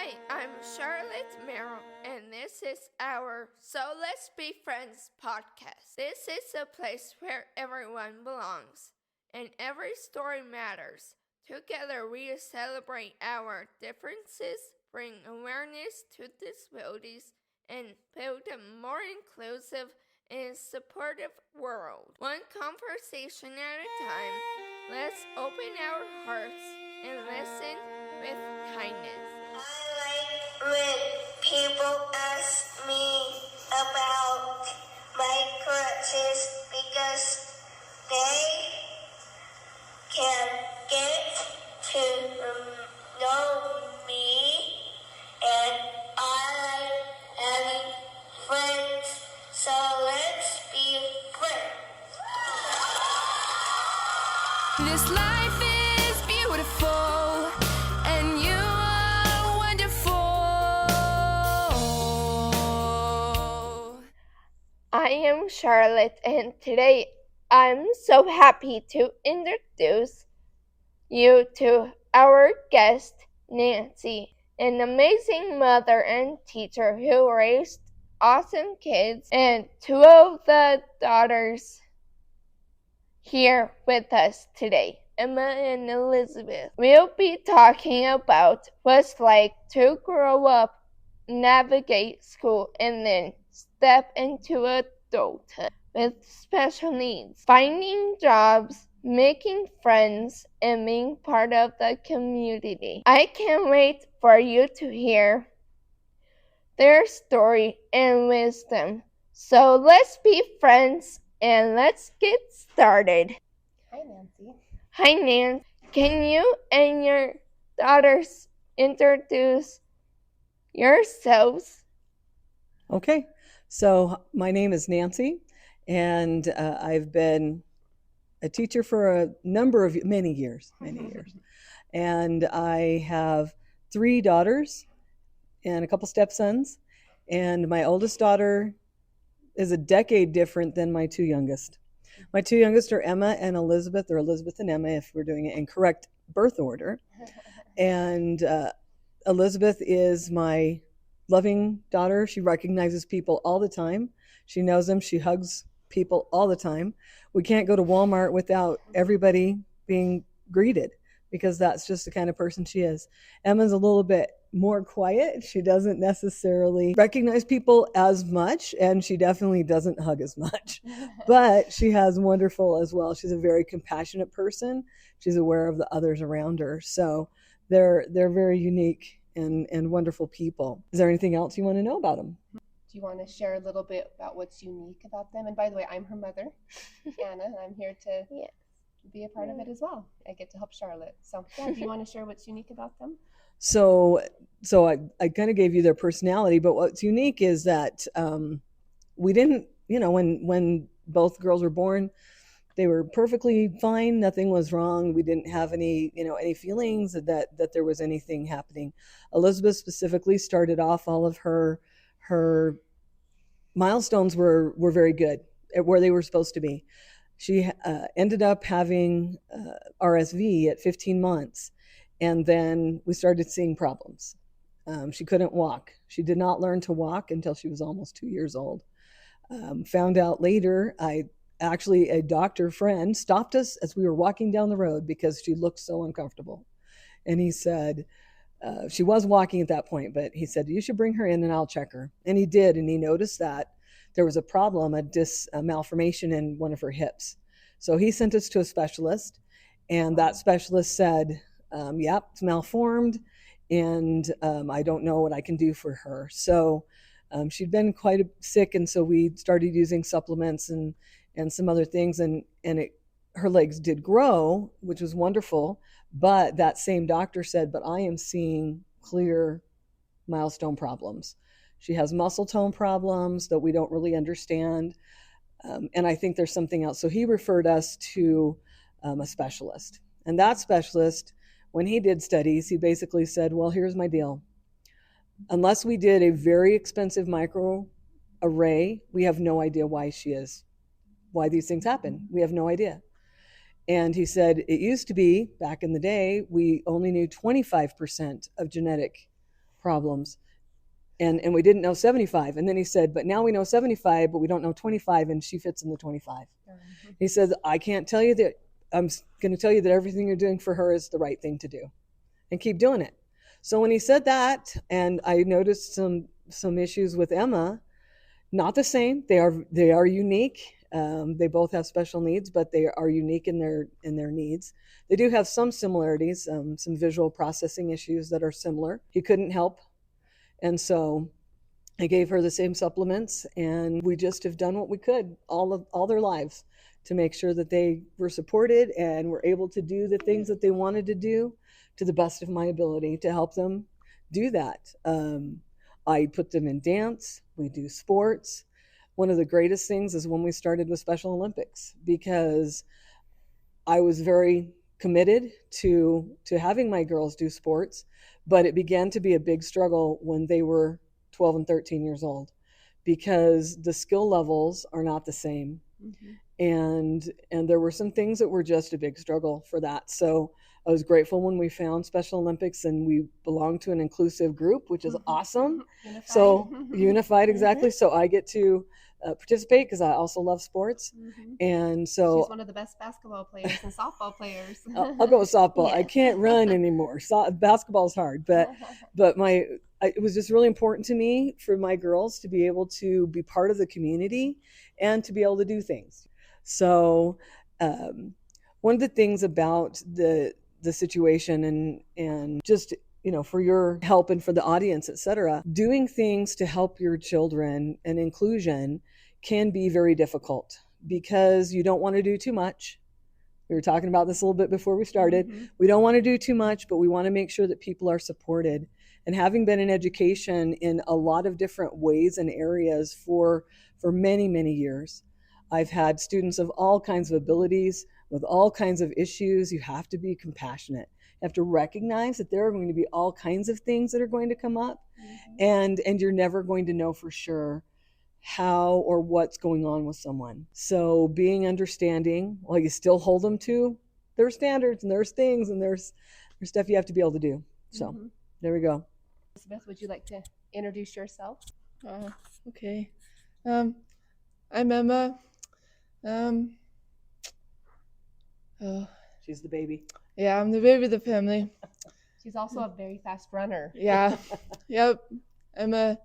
Hi, I'm Charlotte Merrill, and this is our So Let's Be Friends podcast. This is a place where everyone belongs, and every story matters. Together, we celebrate our differences, bring awareness to disabilities, and build a more inclusive and supportive world. One conversation at a time, let's open our hearts and listen with kindness. I like when people ask me about my crutches because they can get to know me, and I like having friends, so let's be friends. This life is beautiful, and you are wonderful. I am Charlotte, and today I'm so happy to introduce you to our guest, Nancy, an amazing mother and teacher who raised awesome kids, and two of the daughters here with us today, Emma and Elizabeth. We'll be talking about what's like to grow up, navigate school, and then step into adulthood with special needs, finding jobs, making friends, and being part of the community. I can't wait for you to hear their story and wisdom. So let's be friends and let's get started. Hi, Nancy. Hi, Nan. Can you and your daughters introduce yourselves? Okay, so my name is Nancy, and I've been a teacher for a number of many years, and I have 3 daughters and a couple stepsons, and my oldest daughter is a decade different than my 2 youngest. My 2 youngest are Emma and Elizabeth, or Elizabeth and Emma if we're doing it in correct birth order, and Elizabeth is my loving daughter. She recognizes people all the time. She knows them. She hugs people all the time. We can't go to Walmart without everybody being greeted because that's just the kind of person she is. Emma's a little bit more quiet. She doesn't necessarily recognize people as much, and she definitely doesn't hug as much, but she has wonderful as well. She's a very compassionate person. She's aware of the others around her. So they're very unique and wonderful people. Is there anything else you want to know about them? Do you want to share a little bit about what's unique about them? And by the way, I'm her mother, Anna, and I'm here to be a part of it as well. I get to help Charlotte. So, yeah, do you want to share what's unique about them? So I kind of gave you their personality, but what's unique is that we didn't, when both girls were born, they were perfectly fine. Nothing was wrong. We didn't have any feelings that there was anything happening. Elizabeth specifically started off all of her milestones were very good at where they were supposed to be. She ended up having RSV at 15 months, and then we started seeing problems. She couldn't walk. She did not learn to walk until she was almost 2 years old. Found out later, actually a doctor friend stopped us as we were walking down the road because she looked so uncomfortable. And he said, she was walking at that point, but he said, you should bring her in and I'll check her. And he did, and he noticed that there was a problem, a malformation in one of her hips. So he sent us to a specialist, and that specialist said, yep, it's malformed, and I don't know what I can do for her. So she'd been quite sick, and so we started using supplements and some other things, and her legs did grow, which was wonderful. But that same doctor said, but I am seeing clear milestone problems. She has muscle tone problems that we don't really understand. And I think there's something else. So he referred us to a specialist. And that specialist, when he did studies, he basically said, well, here's my deal. Unless we did a very expensive microarray, we have no idea why these things happen. We have no idea. And he said, it used to be, back in the day, we only knew 25% of genetic problems. And we didn't know 75. And then he said, but now we know 75, but we don't know 25, and she fits in the 25. He said, I can't tell you that. I'm going to tell you that everything you're doing for her is the right thing to do, and keep doing it. So when he said that, and I noticed some issues with Emma, not the same. They are unique. They both have special needs, but they are unique in their needs. They do have some similarities, some visual processing issues that are similar. He couldn't help. And so I gave her the same supplements, and we just have done what we could all their lives to make sure that they were supported and were able to do the things that they wanted to do to the best of my ability to help them do that. I put them in dance. We do sports. One of the greatest things is when we started with Special Olympics, because I was very committed to having my girls do sports, but it began to be a big struggle when they were 12 and 13 years old, because the skill levels are not the same. And there were some things that were just a big struggle for that. So I was grateful when we found Special Olympics, and we belong to an inclusive group, which is awesome. Unified. So unified, exactly. So I get to participate because I also love sports. And so she's one of the best basketball players and softball players. I'll go with softball. I can't run anymore. Basketball's hard, but it was just really important to me for my girls to be able to be part of the community and to be able to do things. So one of the things about the situation and just, for your help and for the audience, etc., doing things to help your children and inclusion can be very difficult because you don't want to do too much. We were talking about this a little bit before we started. We don't want to do too much, but we want to make sure that people are supported. And having been in education in a lot of different ways and areas for many, many years, I've had students of all kinds of abilities with all kinds of issues. You have to be compassionate. You have to recognize that there are going to be all kinds of things that are going to come up, and you're never going to know for sure how or what's going on with someone. So being understanding, while you still hold them to their standards, and there's things and there's stuff you have to be able to do. So there we go. Elizabeth, would you like to introduce yourself? Okay. I'm Emma. She's the baby. Yeah, I'm the baby of the family. She's also a very fast runner. Yeah. Yep. I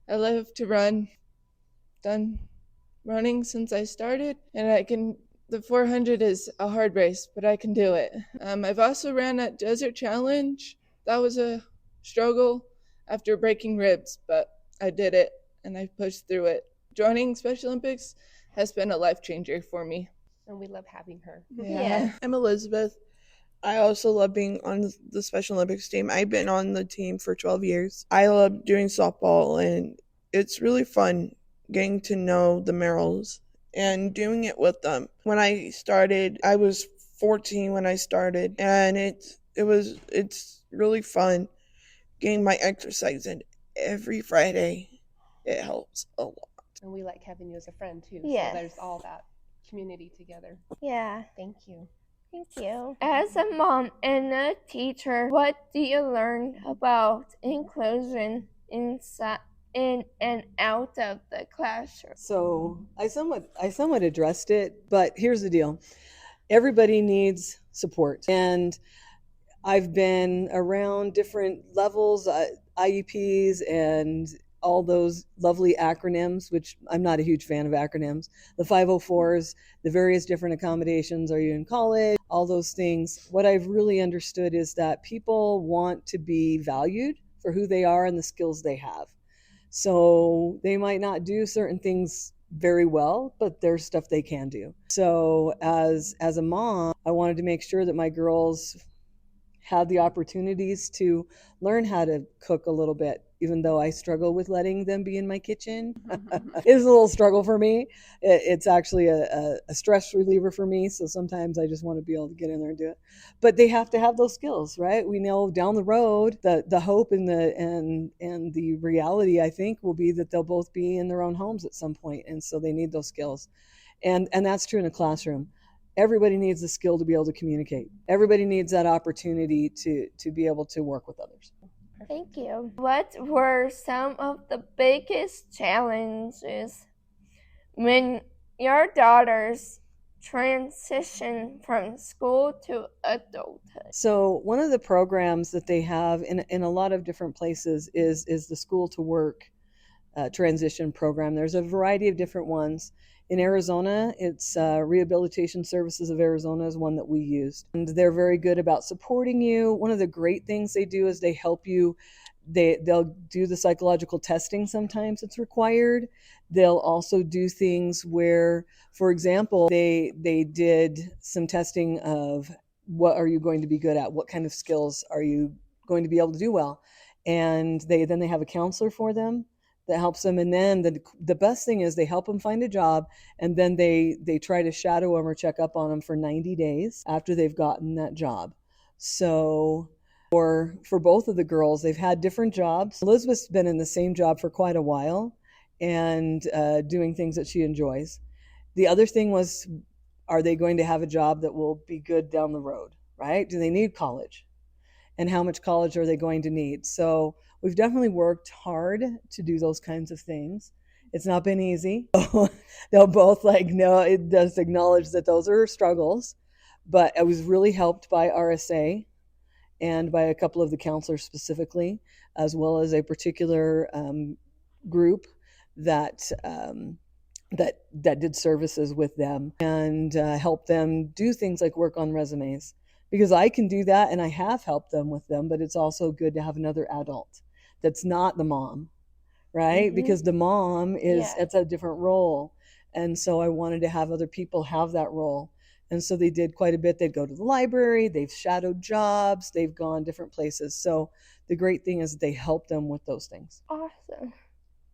love to run. Done running since I started, and the 400 is a hard race, but I can do it. I've also ran at Desert Challenge. That was a struggle after breaking ribs, but I did it and I pushed through it. Joining Special Olympics has been a life changer for me. And we love having her. Yeah. I'm Elizabeth. I also love being on the Special Olympics team. I've been on the team for 12 years. I love doing softball, and it's really fun getting to know the Merrills and doing it with them. When I started, I was 14 when I started, and it's really fun getting my exercise in every Friday. It helps a lot. And we like having you as a friend too. Yes. So there's all that community together. Yeah. Thank you. Thank you. As a mom and a teacher, what do you learn about inclusion in and out of the classroom? So I somewhat addressed it, but here's the deal. Everybody needs support. And I've been around different levels, IEPs and all those lovely acronyms, which I'm not a huge fan of acronyms, the 504s, the various different accommodations, are you in college, all those things. What I've really understood is that people want to be valued for who they are and the skills they have. So they might not do certain things very well, but there's stuff they can do. So as a mom, I wanted to make sure that my girls had the opportunities to learn how to cook a little bit, even though I struggle with letting them be in my kitchen. It's a little struggle for me. It's actually a stress reliever for me. So sometimes I just want to be able to get in there and do it. But they have to have those skills, right? We know down the road, the hope and the reality, I think, will be that they'll both be in their own homes at some point. And so they need those skills. And that's true in a classroom. Everybody needs the skill to be able to communicate. Everybody needs that opportunity to be able to work with others. Thank you. What were some of the biggest challenges when your daughters transition from school to adulthood? So one of the programs that they have in a lot of different places is the school to work transition program. There's a variety of different ones. In Arizona, it's Rehabilitation Services of Arizona is one that we used. And they're very good about supporting you. One of the great things they do is they help you. They'll do the psychological testing sometimes it's required. They'll also do things where, for example, they did some testing of what are you going to be good at? What kind of skills are you going to be able to do well? And then they have a counselor for them that helps them. And then the best thing is they help them find a job, and then they try to shadow them or check up on them for 90 days after they've gotten that job. So for both of the girls, they've had different jobs. Elizabeth's been in the same job for quite a while and doing things that she enjoys. The other thing was, are they going to have a job that will be good down the road, right? Do they need college? And how much college are they going to need? So we've definitely worked hard to do those kinds of things. It's not been easy. They'll both no, it does acknowledge that those are struggles, but I was really helped by RSA and by a couple of the counselors specifically, as well as a particular group that did services with them and helped them do things like work on resumes. Because I can do that and I have helped them with them, but it's also good to have another adult that's not the mom, right? Mm-hmm. Because the mom it's a different role. And so I wanted to have other people have that role. And so they did quite a bit. They'd go to the library, they've shadowed jobs, they've gone different places. So the great thing is they help them with those things. Awesome.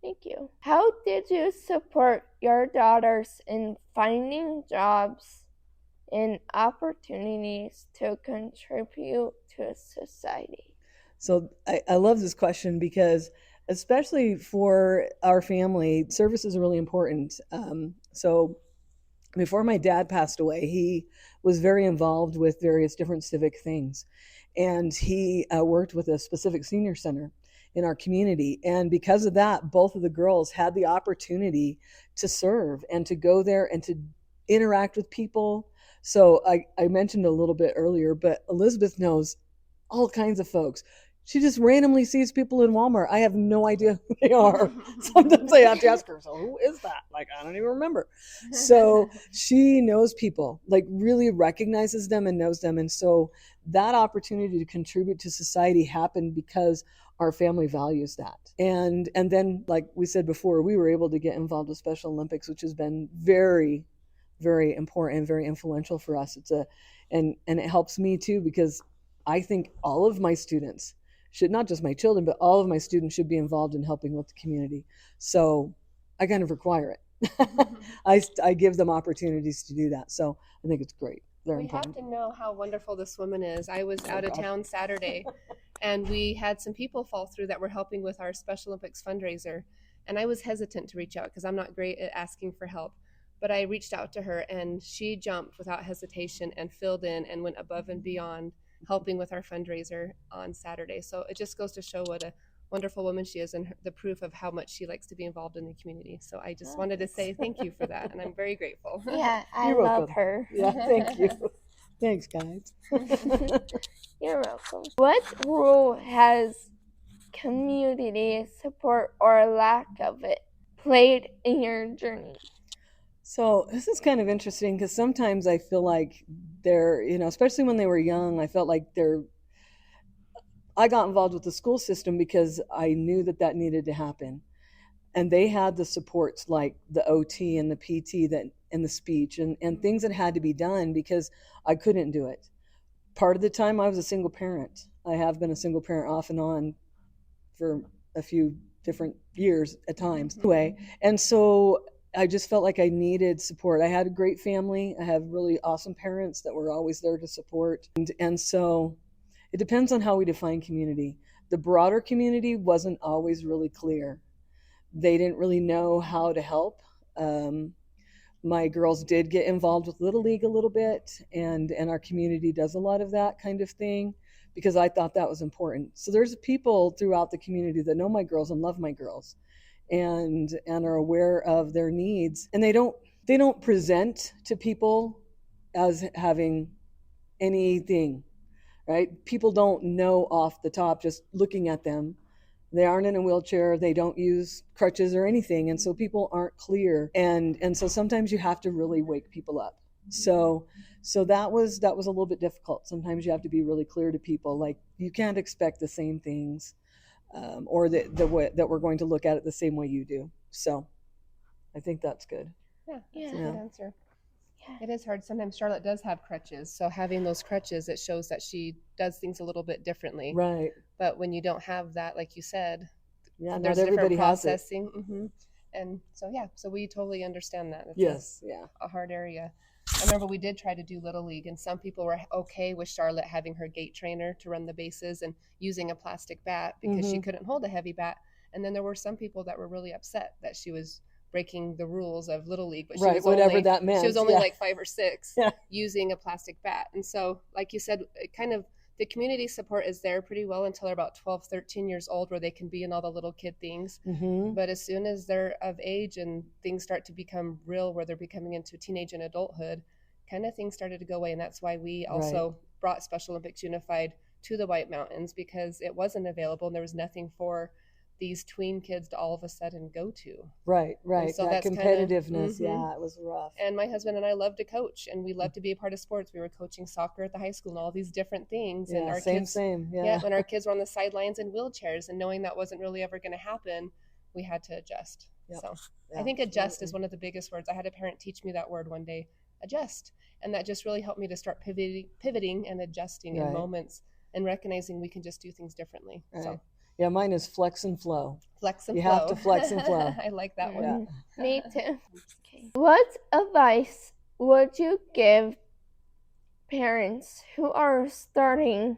Thank you. How did you support your daughters in finding jobs and opportunities to contribute to society? So I love this question because especially for our family, service is really important. So before my dad passed away, he was very involved with various different civic things. And he worked with a specific senior center in our community. And because of that, both of the girls had the opportunity to serve and to go there and to interact with people. So I mentioned a little bit earlier, but Elizabeth knows all kinds of folks. She just randomly sees people in Walmart. I have no idea who they are. Sometimes I have to ask her, so who is that? I don't even remember. So she knows people, really recognizes them and knows them. And so that opportunity to contribute to society happened because our family values that. And then, like we said before, we were able to get involved with Special Olympics, which has been very, very important and very influential for us. And it helps me too, because I think all of my students should, not just my children, but all of my students should be involved in helping with the community. So I kind of require it. I give them opportunities to do that. So I think it's great. They're important. We have to know how wonderful this woman is. I was out of town Saturday and we had some people fall through that were helping with our Special Olympics fundraiser. And I was hesitant to reach out because I'm not great at asking for help. But I reached out to her and she jumped without hesitation and filled in and went above and beyond helping with our fundraiser on Saturday. So it just goes to show what a wonderful woman she is and the proof of how much she likes to be involved in the community. So I just wanted to say thank you for that, and I'm very grateful. Yeah, I love her. Yeah, thank you. Thanks, guys. You're welcome. What role has community support or lack of it played in your journey? So this is kind of interesting because sometimes I feel like they're, especially when they were young, I felt like I got involved with the school system because I knew that needed to happen. And they had the supports like the OT and the PT and the speech and things that had to be done because I couldn't do it. Part of the time I was a single parent. I have been a single parent off and on for a few different years at times. Anyway, and so I just felt like I needed support. I had a great family. I have really awesome parents that were always there to support. And so it depends on how we define community. The broader community wasn't always really clear. They didn't really know how to help. My girls did get involved with Little League a little bit, and our community does a lot of that kind of thing. because I thought that was important. So there's people throughout the community that know my girls and love my girls and are aware of their needs, and they don't present to people as having anything, right? People don't know off the top just looking at them. They aren't in a wheelchair, they don't use crutches or anything, and so people aren't clear, and so sometimes you have to really wake people up. So that was a little bit difficult. Sometimes you have to be really clear to people, like you can't expect the same things, or that we're going to look at it the same way you do. So I think that's good. Yeah, that's Yeah. a good answer. Yeah. It is hard. Sometimes Charlotte does have crutches, so having those crutches, it shows that she does things a little bit differently. Right. But when you don't have that, like you said, Yeah, there's not everybody different has it. processing. And so, yeah, so we totally understand that. It's Yes, yeah. a hard area. I remember we did try to do Little League, and some people were okay with Charlotte having her gate trainer to run the bases and using a plastic bat because she couldn't hold a heavy bat. And then there were some people that were really upset that she was breaking the rules of Little League, but she Right, was whatever only, that meant, she was only yeah. like 5 or 6 Yeah. using a plastic bat. And so, like you said, it kind of the community support is there pretty well until they're about 12, 13 years old, where they can be in all the little kid things. But as soon as they're of age and things start to become real, where they're becoming into teenage and adulthood, kind of things started to go away. And that's why we also brought Special Olympics Unified to the White Mountains, because it wasn't available and there was nothing for these tween kids to all of a sudden go to. Right. so That that's kinda- competitiveness, yeah, it was rough. And my husband and I love to coach, and we love to be a part of sports. We were coaching soccer at the high school and all these different things. And our kids, yeah. when our kids were on the sidelines in wheelchairs, and knowing that wasn't really ever going to happen, we had to adjust. Yep. So Yeah, I think adjust absolutely. is one of the biggest words. I had a parent teach me that word one day, adjust. And that just really helped me to start pivoting and adjusting in Right. moments and recognizing we can just do things differently. Right. So Yeah, mine is flex and flow. flex and You flow. have to flex and flow. I like that one. Yeah. Me too. Okay. What advice would you give parents who are starting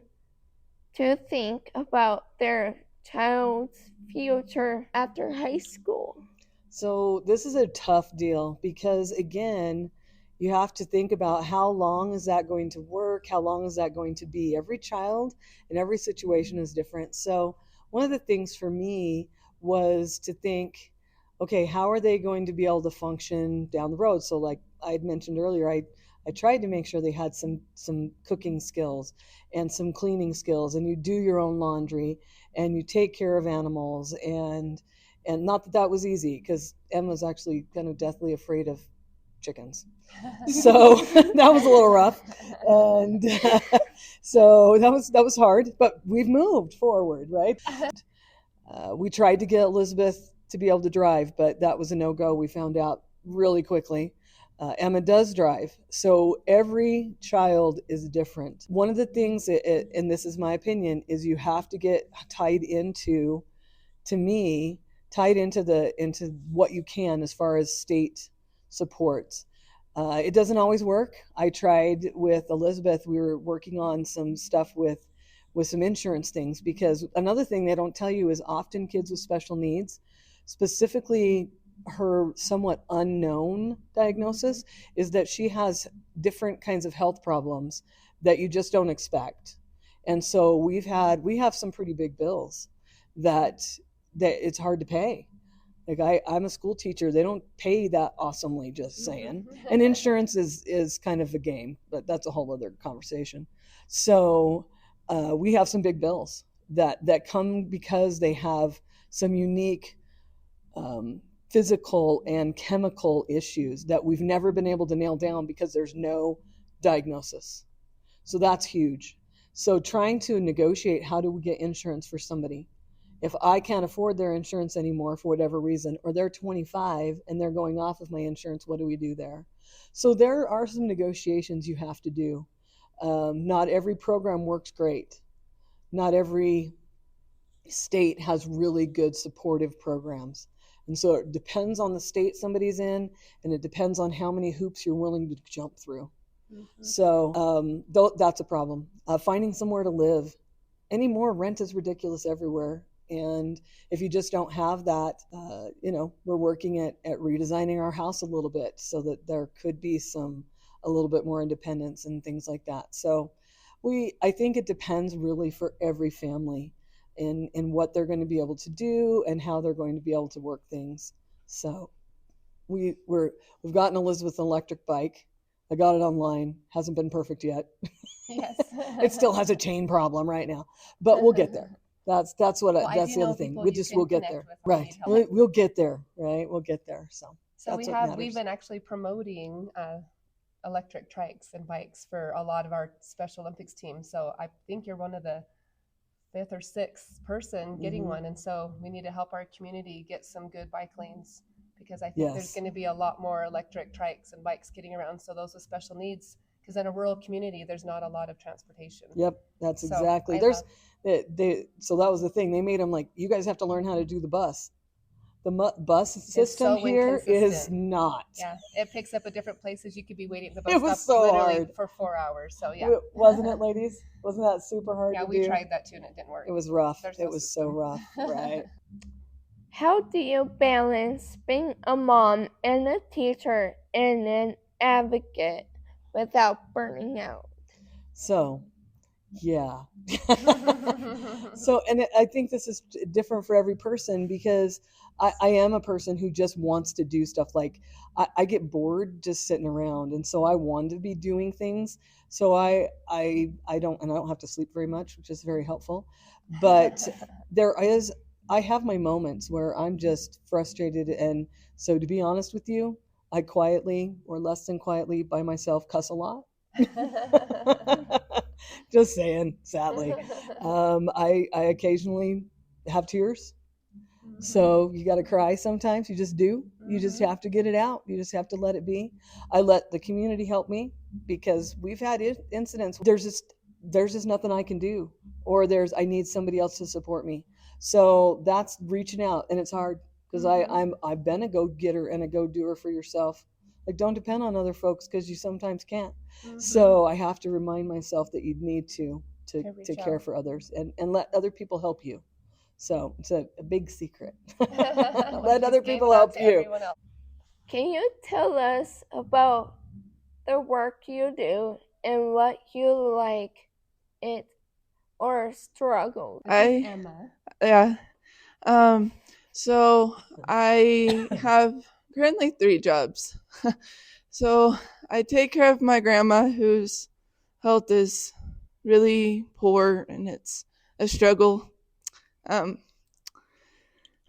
to think about their child's future after high school? So this is a tough deal because, again, you have to think about how long is that going to work? How long is that going to be? Every child and every situation is different. So one of the things for me was to think, okay, how are they going to be able to function down the road? So like I had mentioned earlier, I tried to make sure they had some cooking skills and some cleaning skills, and you do your own laundry and you take care of animals, and not that was easy, because Emma's actually kind of deathly afraid of chickens. So that was a little rough, and so that was hard, but we've moved forward, right? We tried to get Elizabeth to be able to drive, but that was a no-go. We found out really quickly. Emma does drive, so every child is different. One of the things, and this is my opinion, is you have to get tied into what you can as far as state supports. It doesn't always work. I tried with Elizabeth. We were working on some stuff with some insurance things, because another thing they don't tell you is often kids with special needs, specifically her somewhat unknown diagnosis, is that she has different kinds of health problems that you just don't expect. And so we have some pretty big bills that it's hard to pay. Like I'm a school teacher. They don't pay that awesomely, just saying. And insurance is kind of a game, but that's a whole other conversation. So we have some big bills that come because they have some unique physical and chemical issues that we've never been able to nail down because there's no diagnosis. So that's huge. So trying to negotiate, how do we get insurance for somebody? If I can't afford their insurance anymore for whatever reason, or they're 25 and they're going off of my insurance, what do we do there? So there are some negotiations you have to do. Not every program works great. Not every state has really good supportive programs. And so it depends on the state somebody's in, and it depends on how many hoops you're willing to jump through. So that's a problem. Finding somewhere to live. Anymore, rent is ridiculous everywhere. And if you just don't have that, we're working at redesigning our house a little bit so that there could be a little bit more independence and things like that. So I think it depends really for every family in what they're going to be able to do and how they're going to be able to work things. So we've gotten Elizabeth an electric bike. I got it online. Hasn't been perfect yet. Yes. It still has a chain problem right now, but we'll get there. That's that's Well, I that's do the know other thing. people We'll you just can we'll get connect there. with when you Right. need help. We'll get there. Right. We'll get there. So So that's what we've matters. been actually promoting electric trikes and bikes for a lot of our Special Olympics teams. So I think you're one of the fifth or sixth person getting Mhm. one, and so we need to help our community get some good bike lanes, because I think there's Yes. going to be a lot more electric trikes and bikes getting around. So those with special needs, because in a rural community, there's not a lot of transportation. Yep, that's So exactly. I There's love, so that was the thing. They made them like, you guys have to learn how to do the bus. The bus system so here is inconsistent. not. Yeah, it picks up at different places. You could be waiting at the bus It was stop so literally hard. for 4 hours. So yeah, Wasn't it, ladies? Wasn't that super hard yeah, to we do? tried that too, and it didn't work. It was rough. There's It no was so system. rough, right? How do you balance being a mom and a teacher and an advocate without burning out? So, yeah. So, and I think this is different for every person, because I am a person who just wants to do stuff. Like I get bored just sitting around, and so I want to be doing things. So I don't have to sleep very much, which is very helpful. But I have my moments where I'm just frustrated, and so to be honest with you, I quietly, or less than quietly, by myself cuss a lot. Just saying, sadly. I occasionally have tears. So you got to cry sometimes. You just do. You just have to get it out. You just have to let it be. I let the community help me, because we've had incidents. There's just nothing I can do, or I need somebody else to support me. So that's reaching out, and it's hard, because I've been a go getter and a go doer for yourself. Like, don't depend on other folks, because you sometimes can't. So I have to remind myself that you need to reach care out. for others, and let other people help you. So it's a big secret. Let other Just gave people it out help to you. everyone else. Can you tell us about the work you do and what you like it or struggle? This is I Emma. yeah. So I have currently 3 jobs. So I take care of my grandma, whose health is really poor and it's a struggle. Um,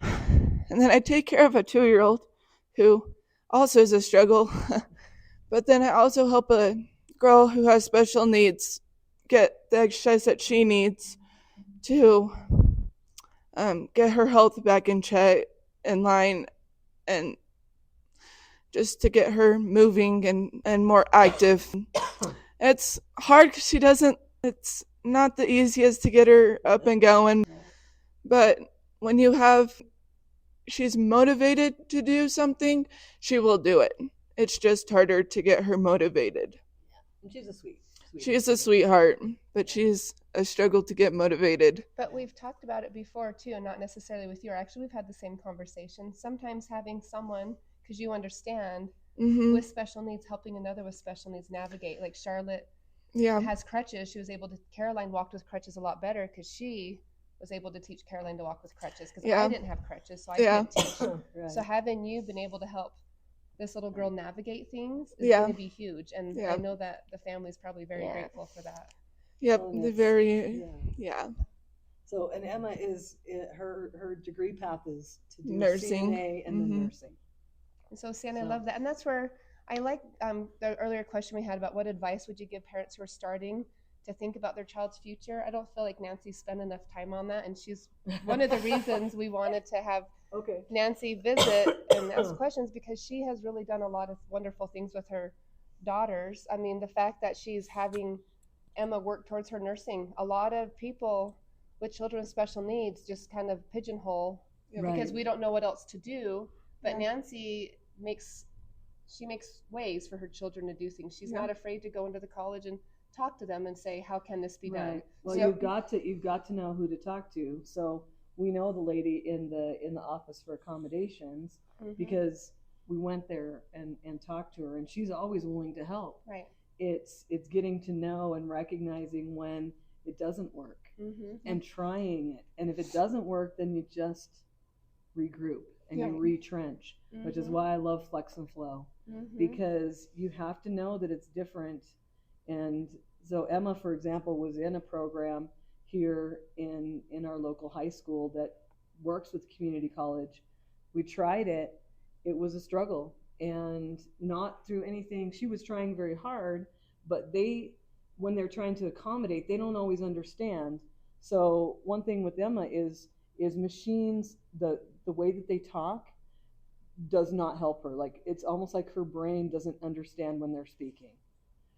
and then I take care of a 2-year-old who also is a struggle. But then I also help a girl who has special needs get the exercise that she needs to get her health back in check, in line, and just to get her moving and more active. It's hard because it's not the easiest to get her up and going, but when she's motivated to do something, she will do it. It's just harder to get her motivated. And she's a sweet. She's a sweetheart, but she's a struggle to get motivated. But we've talked about it before too, and not necessarily with you. Actually, we've had the same conversation. Sometimes having someone, because you understand, with special needs, helping another with special needs navigate. Like Charlotte has crutches. Caroline walked with crutches a lot better because she was able to teach Caroline to walk with crutches, because I didn't have crutches, so I couldn't teach. Right. So having you been able to help this little girl navigate things is going to be huge, and I know that the family's probably very grateful for that. Yep, Oh, the that's- very yeah. So, and Emma her degree path is to do Nursing. CNA and then nursing. And so, Sienna, I love that. And that's where I like the earlier question we had about what advice would you give parents who are starting to think about their child's future. I don't feel like Nancy spent enough time on that. And she's one of the reasons we wanted to have Nancy visit and ask questions, because she has really done a lot of wonderful things with her daughters. I mean, the fact that she's having Emma work towards her nursing. A lot of people with children with special needs just kind of pigeonhole because we don't know what else to do. But Nancy makes ways for her children to do things. She's not afraid to go into the college and talk to them and say, how can this be done? Well, So, you've got to know who to talk to. So we know the lady in the office for accommodations, because we went there and talked to her, and she's always willing to help. Right. it's getting to know and recognizing when it doesn't work and trying it. And if it doesn't work, then you just regroup and you retrench, which is why I love Flex and Flow, because you have to know that it's different. And so Emma, for example, was in a program here in our local high school that works with community college. We tried it. It was a struggle, and not through anything. She was trying very hard, but when they're trying to accommodate, they don't always understand. So one thing with Emma is machines, the way that they talk does not help her. Like, it's almost like her brain doesn't understand when they're speaking.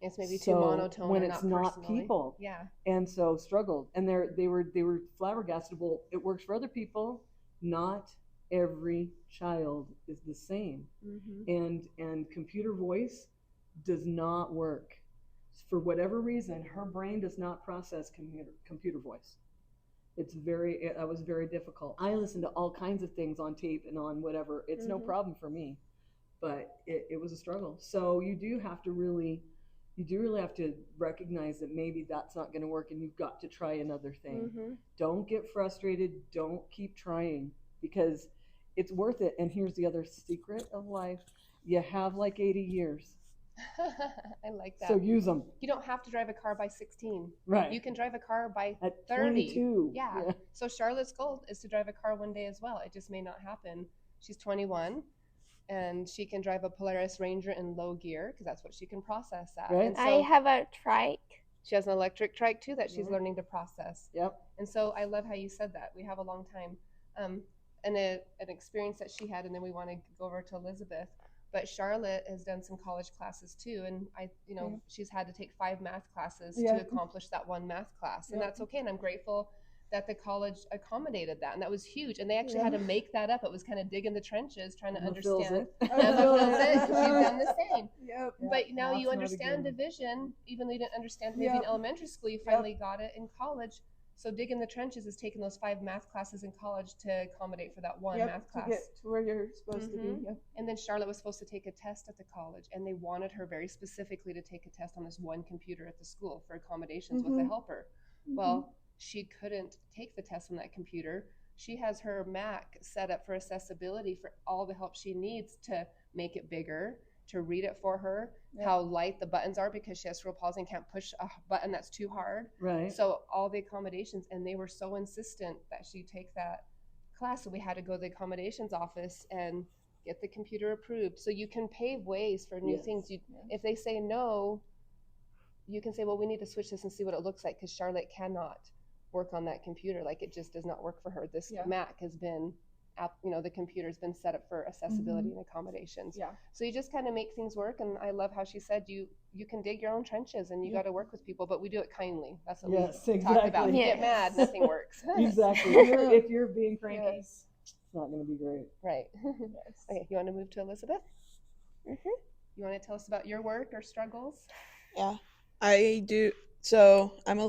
It's maybe too monotone when or it's not not people. Yeah. And so struggled. And they were flabbergasted. Well, it works for other people. Not every child is the same. And computer voice does not work. For whatever reason, her brain does not process computer voice. That was very difficult. I listen to all kinds of things on tape and on whatever. It's no problem for me, but it was a struggle. So you do really have to recognize that maybe that's not going to work, and you've got to try another thing. Don't get frustrated. Don't keep trying, because it's worth it. And here's the other secret of life. You have like 80 years. I like that. So use them. You don't have to drive a car by 16. Right. You can drive a car by At 30. 22. Yeah. So Charlotte's goal is to drive a car one day as well. It just may not happen. She's 21, and she can drive a Polaris Ranger in low gear because that's what she can process at. Right. And so I have a trike. she has an electric trike too that she's learning to process. Yep. And so I love how you said that. We have a long time and an experience that she had, and then we want to go over to Elizabeth. But Charlotte has done some college classes too, and she's had to take 5 math classes to accomplish that one math class, and that's okay. And I'm grateful that the college accommodated that, and that was huge. And they actually had to make that up. It was kind of digging the trenches, trying to understand. Emma feels it. She's done the same. Yep. But now you Not understand again. division, even though you didn't understand maybe in elementary school. You finally got it in college. So digging the trenches is taking those 5 math classes in college to accommodate for that one math class. To get to where you're supposed to be. Yep. And then Charlotte was supposed to take a test at the college, and they wanted her very specifically to take a test on this one computer at the school for accommodations with a helper. Well, she couldn't take the test on that computer. She has her Mac set up for accessibility for all the help she needs to make it bigger, to read it for her, how light the buttons are because she has cerebral palsy and can't push a button that's too hard. Right. So all the accommodations, and they were so insistent that she take that class. So we had to go to the accommodations office and get the computer approved. So you can pave ways for new things. If they say no, you can say, well, we need to switch this and see what it looks like, because Charlotte cannot work on that computer. Like, it just does not work for her. This Mac has been the computer's been set up for accessibility and accommodations. So you just kind of make things work. And I love how she said you can dig your own trenches, and you got to work with people, but we do it kindly. That's what we talk about. If you get mad, nothing works. Exactly. If you're being cranky, it's not going to be great. Right. Okay, you want to move to Elizabeth? You want to tell us about your work or struggles? Yeah, I do. So I'm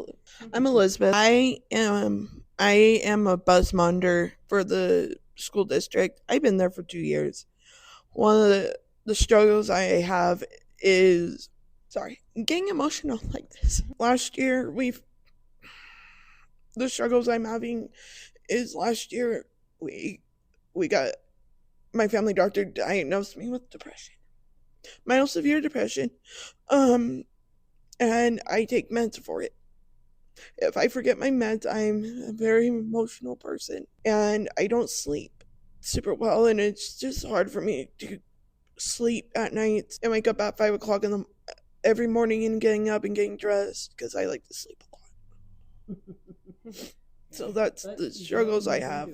Elizabeth. I am a buzz-monder for the school district. I've been there for 2 years. One of the struggles I have is, I'm getting emotional like this. Last year, the struggles I'm having is last year we got, my family doctor diagnosed me with depression, mild severe depression, and I take meds for it. If I forget my meds, I'm a very emotional person, and I don't sleep super well, and it's just hard for me to sleep at night and wake up at 5 o'clock every morning and getting up and getting dressed because I like to sleep a lot. So that's the struggles I have.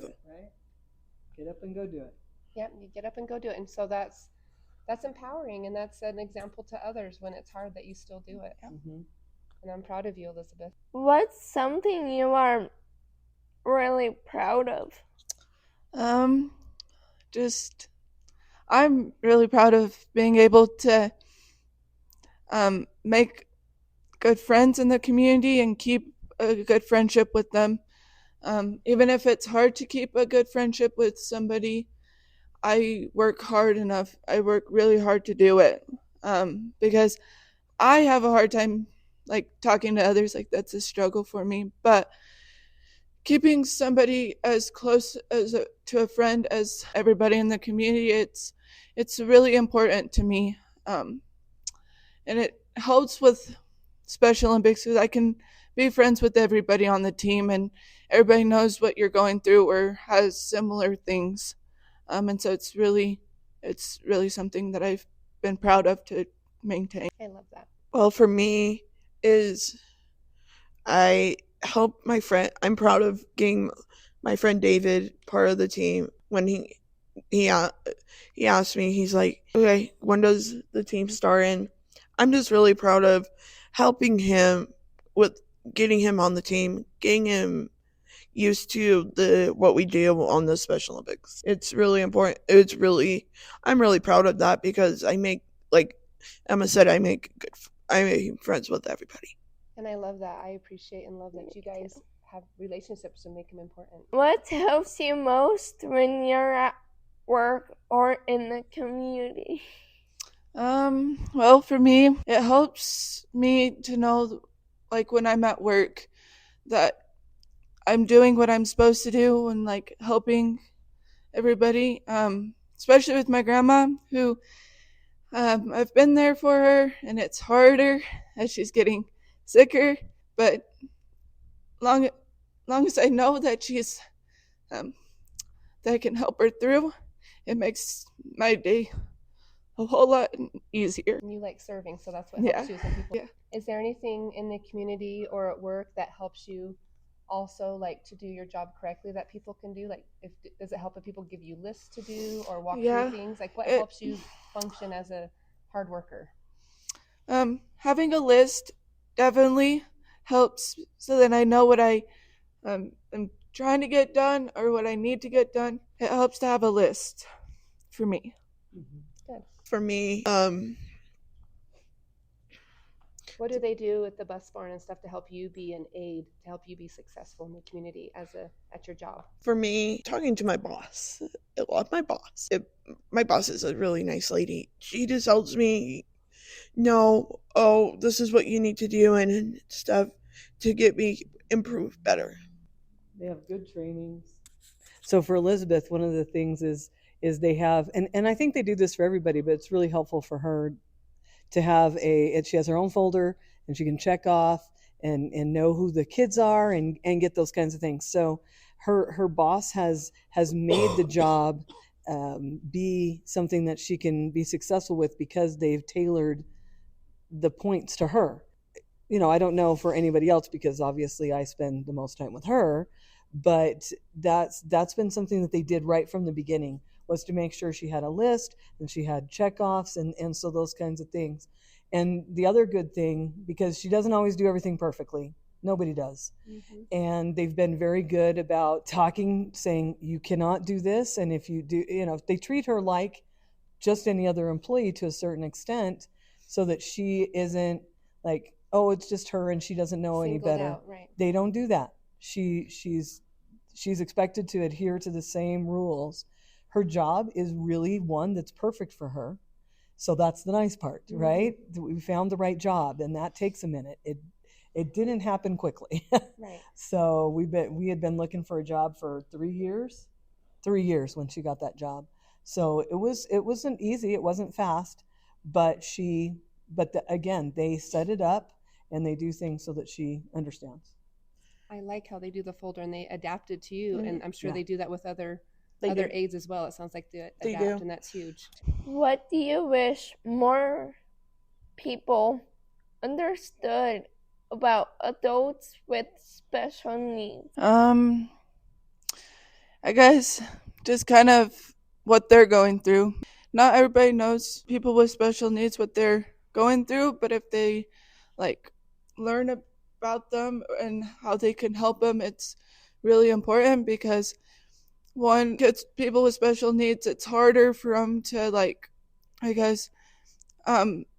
Get up and go do it. Yep, you get up and go do it. And so that's empowering, and that's an example to others when it's hard that you still do it. And I'm proud of you, Elizabeth. What's something you are really proud of? I'm really proud of being able to make good friends in the community and keep a good friendship with them. Even if it's hard to keep a good friendship with somebody, I work hard enough. I work really hard to do it because I have a hard time like talking to others, like that's a struggle for me, but keeping somebody as close to a friend as everybody in the community, it's really important to me. um, and it helps with Special Olympics because I can be friends with everybody on the team, and everybody knows what you're going through or has similar things. And so it's really something that I've been proud of to maintain. I love that. Well, for me, is I help my friend. I'm proud of getting my friend David part of the team. When he he asked me, he's like, "Okay, when does the team start?" And I'm just really proud of helping him with getting him on the team, getting him used to the what we do on the Special Olympics. It's really important. I'm really proud of that because I make, like Emma said, I make friends with everybody. And I love that. I appreciate and love that you guys have relationships and make them important. What helps you most when you're at work or in the community? Well, for me, it helps me to know, like when I'm at work, that I'm doing what I'm supposed to do and like helping everybody. Especially with my grandma, who I've been there for her, and it's harder as she's getting sicker. But long as I know that she's that I can help her through, it makes my day a whole lot easier. And you like serving, so that's what Yeah. helps you with some people. Yeah. Is there anything in the community or at work that helps you also like to do your job correctly that people can do? Like, does it help if people give you lists to do or walk Yeah. through things? Like, what It- helps you function as a hard worker? Having a list definitely helps, so that I know what I am trying to get done or what I need to get done. It helps to have a list for me. Good. For me, What do they do at the bus barn and stuff to help you be an aid, to help you be successful in the community at your job? for me, talking to my boss. I love my boss. My boss is a really nice lady. She just helps me know, oh, this is what you need to do and stuff to get me improved better. They have good trainings. So for Elizabeth, one of the things is they have, and I think they do this for everybody, but it's really helpful for her to have she has her own folder and she can check off and know who the kids are and get those kinds of things. So her boss has made the job be something that she can be successful with because they've tailored the points to her. I don't know for anybody else because obviously I spend the most time with her, but that's been something that they did right from the beginning, was to make sure she had a list and she had checkoffs and so those kinds of things. And the other good thing, because she doesn't always do everything perfectly, nobody does. Mm-hmm. And they've been very good about talking, saying you cannot do this, and if you do, they treat her like just any other employee to a certain extent, so that she isn't like, oh, it's just her and she doesn't know any better. Out, right. They don't do that. She's expected to adhere to the same rules. Her job is really one that's perfect for her. So that's the nice part, mm-hmm. right? We found the right job, and that takes a minute. It didn't happen quickly. Right. So we had been looking for a job for 3 years. 3 years when she got that job. So it wasn't easy, it wasn't fast, but again, they set it up and they do things so that she understands. I like how they do the folder and they adapt it to you, Mm-hmm. and I'm sure they do that with other do. aides as well. It sounds like they adapt, do. and that's huge. What do you wish more people understood about adults with special needs? I guess just kind of what they're going through. Not everybody knows people with special needs, what they're going through, but if they like learn about them and how they can help them, it's really important, because one, gets people with special needs, it's harder for them to like, I guess,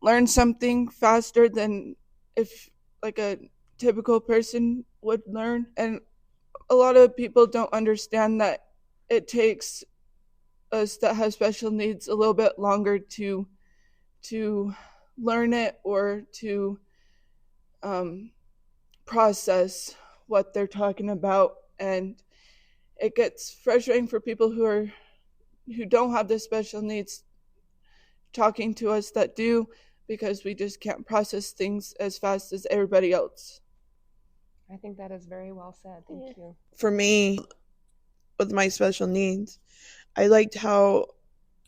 learn something faster than if like a typical person would learn. And a lot of people don't understand that it takes us that have special needs a little bit longer to learn it or to process what they're talking about. And it gets frustrating for people who don't have the special needs talking to us that do, because we just can't process things as fast as everybody else. I think that is very well said. Thank you. For me, with my special needs, I liked how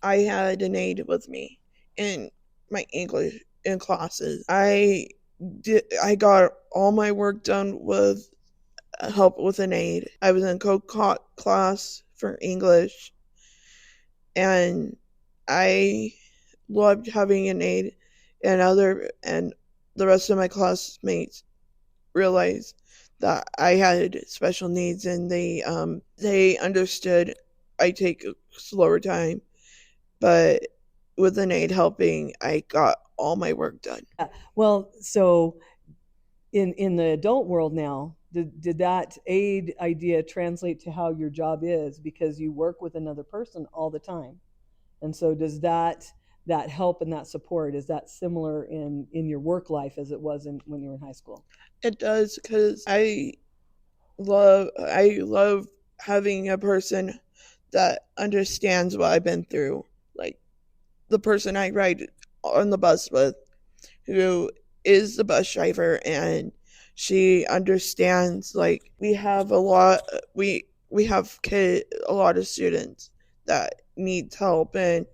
I had an aide with me in my English in classes. I got all my work done with help with an aide. I was in class for English, and I loved having an aide, and the rest of my classmates realized that I had special needs, and they understood I take a slower time, but with an aide helping, I got all my work done. Yeah. Well, so in the adult world now, did that aid idea translate to how your job is, because you work with another person all the time? And so does that help and that support, is that similar in your work life as it was when you were in high school? It does, because I love having a person that understands what I've been through, like the person I ride on the bus with, who is the bus driver, and she understands. Like, we have a lot of students that needs help, and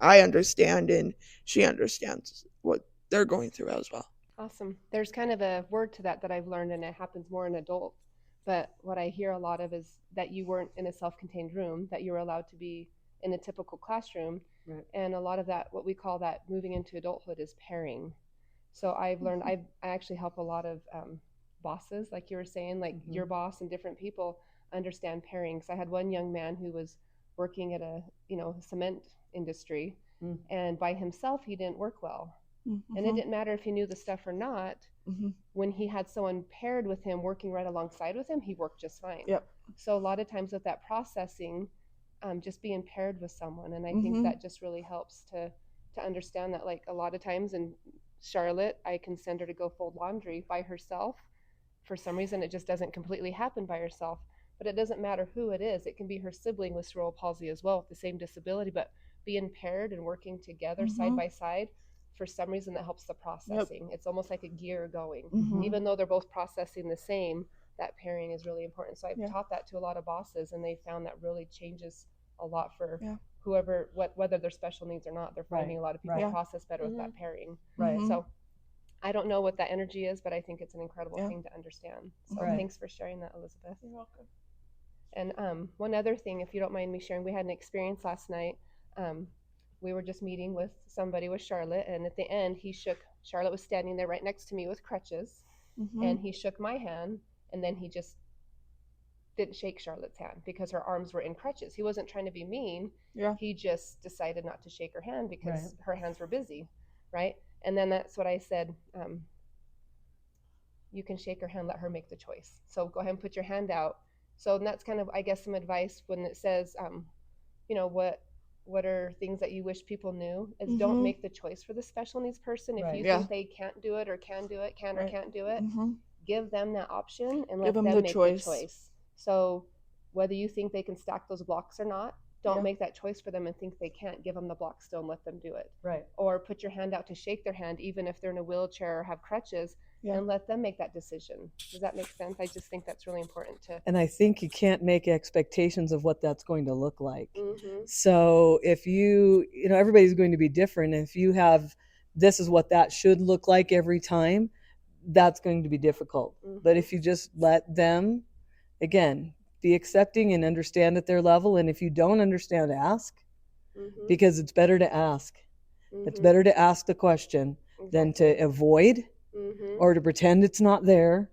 I understand, and she understands what they're going through as well. Awesome. There's kind of a word to that I've learned, and it happens more in adult. But what I hear a lot of is that you weren't in a self-contained room, that you were allowed to be in a typical classroom. Right. And a lot of that, what we call that moving into adulthood, is pairing. So I've learned, I actually help a lot of bosses, like you were saying, like your boss and different people understand pairing. So I had one young man who was working at a cement industry, and by himself he didn't work well. And it didn't matter if he knew the stuff or not. When he had someone paired with him, working right alongside with him, he worked just fine. Yep. So a lot of times with that processing, just being paired with someone, and I think that just really helps to understand that, like, a lot of times in Charlotte, I can send her to go fold laundry by herself. For some reason, it just doesn't completely happen by herself. But it doesn't matter who it is. It can be her sibling with cerebral palsy as well, with the same disability, but being paired and working together side by side, for some reason that helps the processing. It's almost like a gear going. Even though they're both processing the same, that pairing is really important. So I've taught that to a lot of bosses, and they found that really changes a lot for whoever, whether they're special needs or not. They're finding a lot of people process better with that pairing. Right. So I don't know what that energy is, but I think it's an incredible thing to understand. So thanks for sharing that, Elizabeth. You're welcome. And one other thing, if you don't mind me sharing, we had an experience last night. We were just meeting with somebody with Charlotte, and at the end, Charlotte was standing there right next to me with crutches, and he shook my hand, and then he just didn't shake Charlotte's hand because her arms were in crutches. He wasn't trying to be mean. He just decided not to shake her hand because her hands were busy, right? And then that's what I said. You can shake her hand, let her make the choice. So go ahead and put your hand out. So that's kind of, I guess, some advice when it says, what are things that you wish people knew, is don't make the choice for the special needs person. If you think they can't do it or can do it, or can't do it, give them that option and let them make the choice. So whether you think they can stack those blocks or not, don't make that choice for them and think they can't. Give them the block still and let them do it. Right. Or put your hand out to shake their hand, even if they're in a wheelchair or have crutches, and let them make that decision. Does that make sense? I just think that's really important to. And I think you can't make expectations of what that's going to look like. So if everybody's going to be different. If you have, this is what that should look like every time, that's going to be difficult. But if you just let them, again, be accepting and understand at their level. And if you don't understand, ask, because it's better to ask. It's better to ask the question than to avoid or to pretend it's not there,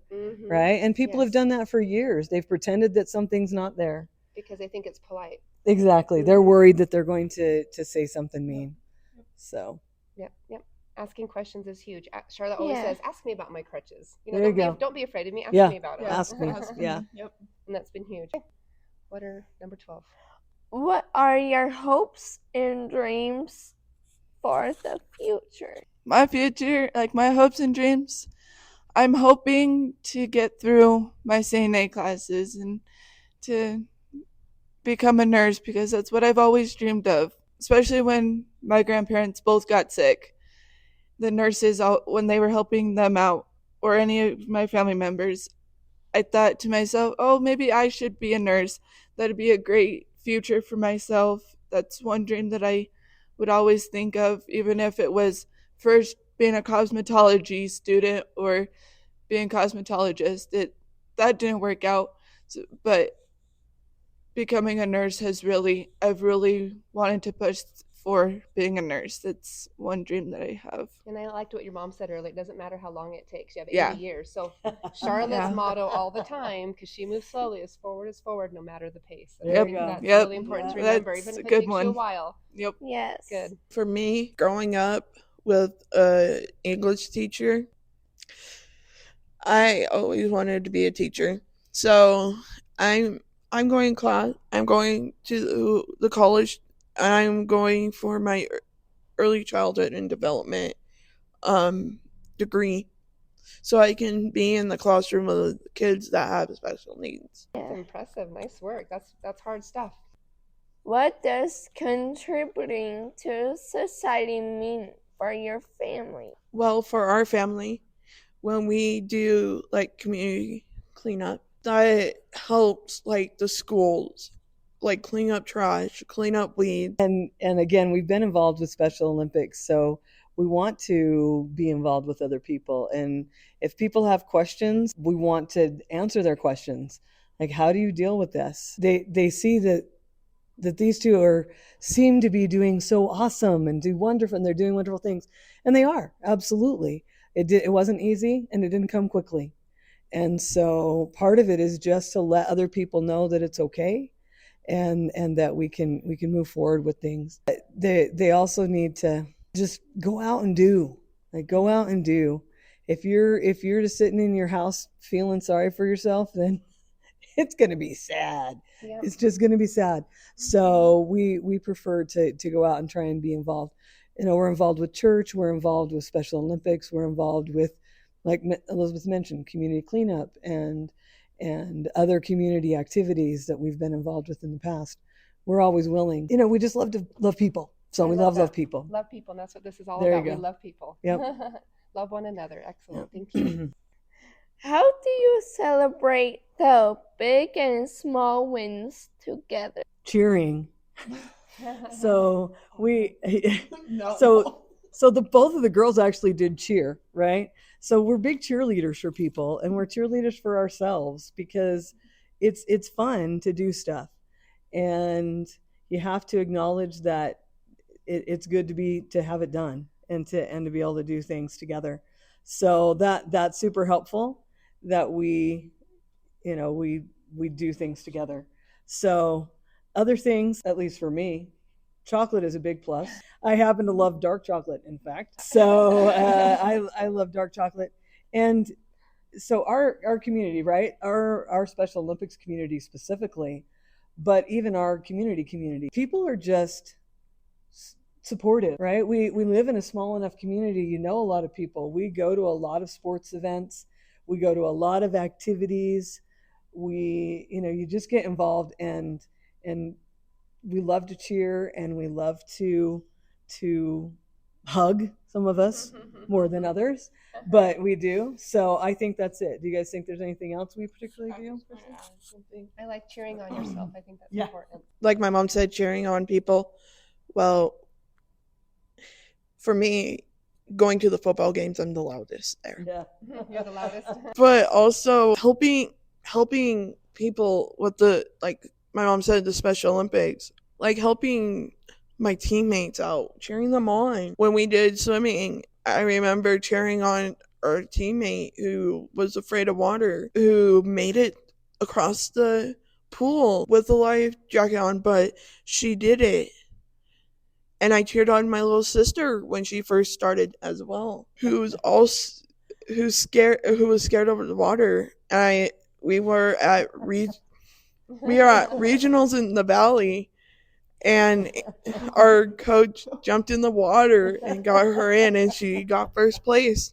right? And people have done that for years. They've pretended that something's not there. Because they think it's polite. Exactly. They're worried that they're going to say something mean. So. Yep. Asking questions is huge. Charlotte always says, ask me about my crutches. Don't be afraid of me. Ask me about it. Ask me. Yeah. Yep. And that's been huge. What are number 12? What are your hopes and dreams for the future? My future, like my hopes and dreams, I'm hoping to get through my CNA classes and to become a nurse because that's what I've always dreamed of, especially when my grandparents both got sick. The nurses, when they were helping them out, or any of my family members, I thought to myself, oh, maybe I should be a nurse. That'd be a great future for myself. That's one dream that I would always think of, even if it was first being a cosmetology student or being a cosmetologist. That didn't work out, but becoming a nurse I've really wanted to push for being a nurse. That's one dream that I have. And I liked what your mom said earlier. It doesn't matter how long it takes. You have 80 Yeah. years. So Charlotte's Yeah. motto all the time, because she moves slowly, is forward, no matter the pace. There you go. That's Yep. really important to Yeah. remember, That's even a if it good takes you a one. while. Yep. Yes. Good. For me, growing up with an English teacher, I always wanted to be a teacher. So I'm going class. I'm going to the college. I'm going for my early childhood and development degree, so I can be in the classroom with kids that have special needs. That's impressive. Nice work. That's hard stuff. What does contributing to society mean for your family? Well, for our family, when we do like community cleanup, that helps like the schools, like clean up trash, clean up weeds. And again, we've been involved with Special Olympics, so we want to be involved with other people. And if people have questions, we want to answer their questions. Like, how do you deal with this? They see that these two seem to be doing so awesome and do wonderful, and they're doing wonderful things, and they are, absolutely. It wasn't easy, and it didn't come quickly. And so part of it is just to let other people know that it's okay, and that we can move forward with things. They also need to just go out and do. If you're just sitting in your house feeling sorry for yourself, then it's going to be sad. Yeah. It's just going to be sad. So we prefer to go out and try and be involved. We're involved with church, we're involved with Special Olympics, we're involved with, like Elizabeth mentioned, community cleanup and other community activities that we've been involved with in the past. We're always willing. We just love people. So we love people. Love people, and that's what this is all There you about. go. We love people. Yep. Love one another. Excellent. Thank you. How do you celebrate the big and small wins together? Cheering. So both of the girls actually did cheer, right? So we're big cheerleaders for people, and we're cheerleaders for ourselves because it's fun to do stuff, and you have to acknowledge that it's good to have it done and to be able to do things together. So that's super helpful that we do things together. So other things, at least for me, chocolate is a big plus. I happen to love dark chocolate, in fact. So I love dark chocolate. And so our community, right? Our Special Olympics community specifically, but even our community, people are just supportive, right? We live in a small enough community. A lot of people. We go to a lot of sports events. We go to a lot of activities. You just get involved, and we love to cheer, and we love to hug, some of us more than others, but we do. So I think that's it. Do you guys think there's anything else we particularly do? I like cheering on yourself. I think that's Yeah. important. Like my mom said, cheering on people. Well, for me, going to the football games, I'm the loudest there. Yeah. You're the loudest. But also helping people with like my mom said, the Special Olympics, like helping my teammates out, cheering them on. When we did swimming, I remember cheering on our teammate who was afraid of water, who made it across the pool with a life jacket on, but she did it. And I cheered on my little sister when she first started as well, who was scared of the water. We were at regionals in the valley, and our coach jumped in the water and got her in, and she got first place.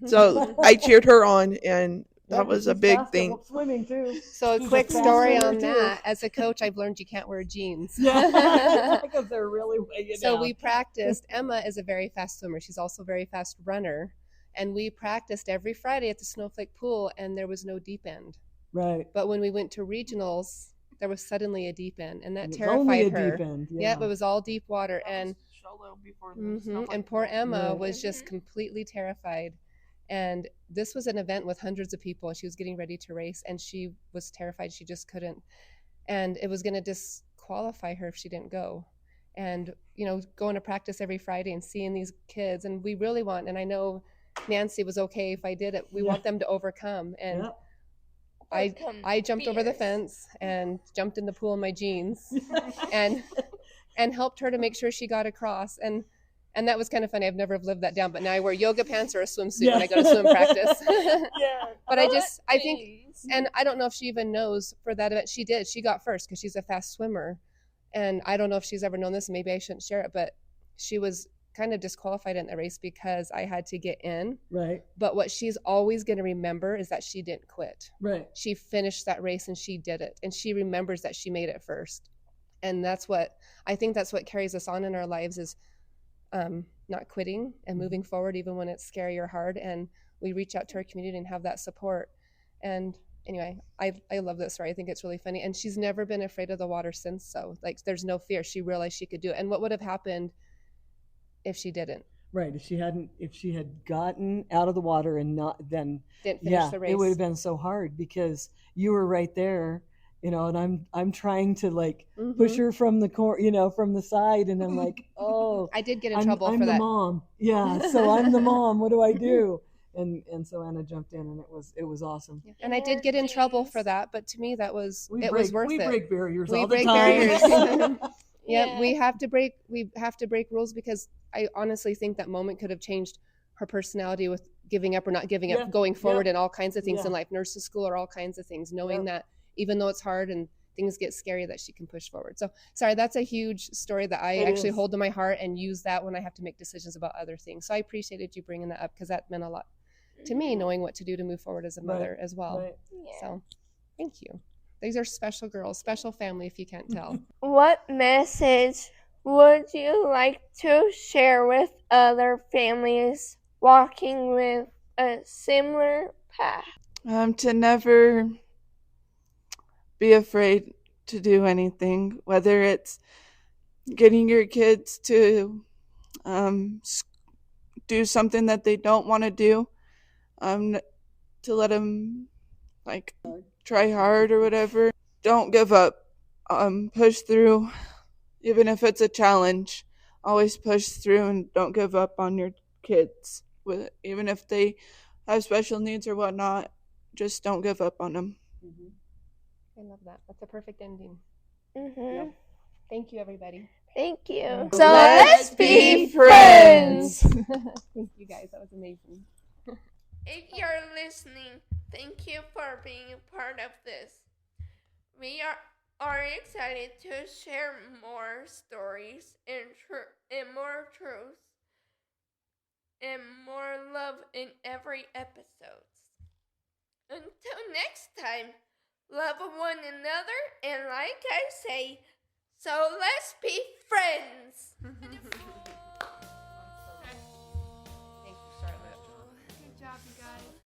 So I cheered her on, and that was a big thing. Swimming too. So a She's quick a fast story swimmer, on too. that. As a coach, I've learned you can't wear jeans. Yeah, because they're really weighing you So down. we practiced. Emma is a very fast swimmer. She's also a very fast runner. And we practiced every Friday at the Snowflake Pool, and there was no deep end. Right. But when we went to regionals, there was suddenly a deep end, and that And it's terrified only a her. deep end. Yep, it was all deep water, and Shallow before and poor Emma Right. was just completely terrified. And this was an event with hundreds of people. She was getting ready to race, and she was terrified. She just couldn't, and it was going to disqualify her if she didn't go. And going to practice every Friday and seeing these kids, and we really want. And I know Nancy was okay if I did it. We want them to overcome, and Yep. I jumped over the fence and jumped in the pool in my jeans and helped her to make sure she got across. And that was kind of funny. I've never lived that down, but now I wear yoga pants or a swimsuit when I go to swim practice. But I think, and I don't know if she even knows for that event. She did. She got first because she's a fast swimmer. And I don't know if she's ever known this, and maybe I shouldn't share it, but she was kind of disqualified in the race because I had to get in. Right. But what she's always going to remember is that she didn't quit. Right. She finished that race and she did it. And she remembers that she made it first. And that's what carries us on in our lives is not quitting and moving forward, even when it's scary or hard. And we reach out to our community and have that support. And anyway, I love that story. I think it's really funny. And she's never been afraid of the water since. So like, there's no fear. She realized she could do it. And what would have happened if she didn't? Right. If she had gotten out of the water and didn't finish the race, it would have been so hard because you were right there, and I'm trying to push her from the from the side, and I'm like, oh, I did get in trouble I'm for the that. mom. Yeah. So I'm the mom. What do I do? And so Anna jumped in, and it was awesome. Yeah. And I did get in trouble for that, but to me that was was worth it. We break barriers We all the break time. barriers. Yeah, we have to break rules because I honestly think that moment could have changed her personality with giving up or not giving up, going forward, and all kinds of things in life, nurses school or all kinds of things, knowing that even though it's hard and things get scary, that she can push forward. So sorry, that's a huge story that I actually hold to my heart and use that when I have to make decisions about other things. So I appreciated you bringing that up because that meant a lot to me, knowing what to do to move forward as a mother as well. Right. Yeah. So thank you. These are special girls, special family, if you can't tell. What message would you like to share with other families walking with a similar path? To never be afraid to do anything, whether it's getting your kids to do something that they don't want to do, to let them try hard or whatever. Don't give up. Push through, even if it's a challenge. Always push through and don't give up on your kids. Even if they have special needs or whatnot, just don't give up on them. I love that. That's a perfect ending. Mm-hmm. Thank you, everybody. Thank you. So let's be friends. Thank you, guys. That was amazing. If you're listening, thank you for being a part of this. We are excited to share more stories and more truth and more love in every episode. Until next time, love one another, and like I say, so let's be friends.